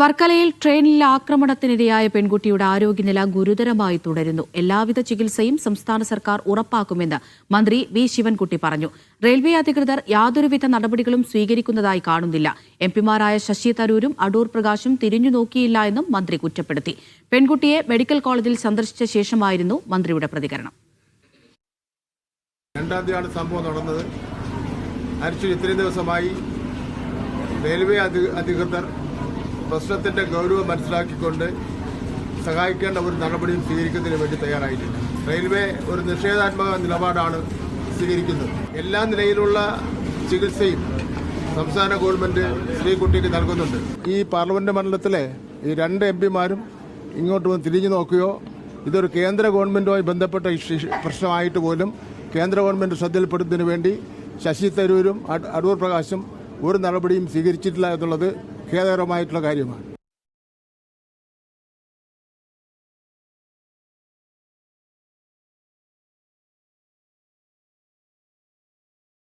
വർക്കലയിൽ ട്രെയിനിൽ ആക്രമണത്തിനിരയായ പെൺകുട്ടിയുടെ ആരോഗ്യനില ഗുരുതരമായി തുടരുന്നു. എല്ലാവിധ ചികിത്സയും സംസ്ഥാന സർക്കാർ ഉറപ്പാക്കുമെന്ന് മന്ത്രി വി ശിവൻകുട്ടി പറഞ്ഞു. റെയിൽവേ അധികൃതർ യാതൊരുവിധ നടപടികളും സ്വീകരിക്കുന്നതായി കാണുന്നില്ല. എംപിമാരായ ശശി തരൂരും അടൂർ പ്രകാശും തിരിഞ്ഞുനോക്കിയില്ല എന്നും മന്ത്രി കുറ്റപ്പെടുത്തി. പെൺകുട്ടിയെ മെഡിക്കൽ കോളേജിൽ സന്ദർശിച്ച ശേഷമായിരുന്നു മന്ത്രിയുടെ പ്രതികരണം. രണ്ടാം തീയതിയാണ് സംഭവം നടന്നത്. ഇത്രയും ദിവസമായി റെയിൽവേ അധികൃതർ പ്രശ്നത്തിന്റെ ഗൗരവം മനസ്സിലാക്കിക്കൊണ്ട് സഹായിക്കേണ്ട ഒരു നടപടിയും സ്വീകരിക്കുന്നതിന് വേണ്ടി തയ്യാറായിട്ടില്ല. റെയിൽവേ ഒരു നിഷേധാത്മക നിലപാടാണ് സ്വീകരിക്കുന്നത്. എല്ലാ നിലയിലുള്ള ചികിത്സയും സംസ്ഥാന ഗവൺമെന്റ് ശ്രീകുട്ടിക്ക് നൽകുന്നുണ്ട്. ഈ പാർലമെന്റ് മണ്ഡലത്തിലെ ഈ രണ്ട് എംപിമാരും ഇങ്ങോട്ട് വന്ന് തിരിഞ്ഞു നോക്കുകയോ ഇതൊരു കേന്ദ്ര ഗവൺമെന്റുമായി ബന്ധപ്പെട്ട പ്രശ്നമായിട്ട് പോലും കേന്ദ്ര ഗവൺമെന്റ് ശ്രദ്ധയിൽപ്പെടുന്നതിന് വേണ്ടി ശശി തരൂരും അടൂർ പ്രകാശും ഒരു നടപടിയും സ്വീകരിച്ചിട്ടില്ല എന്നുള്ളത് ഖേദകരമായിട്ടുള്ള കാര്യമാണ്.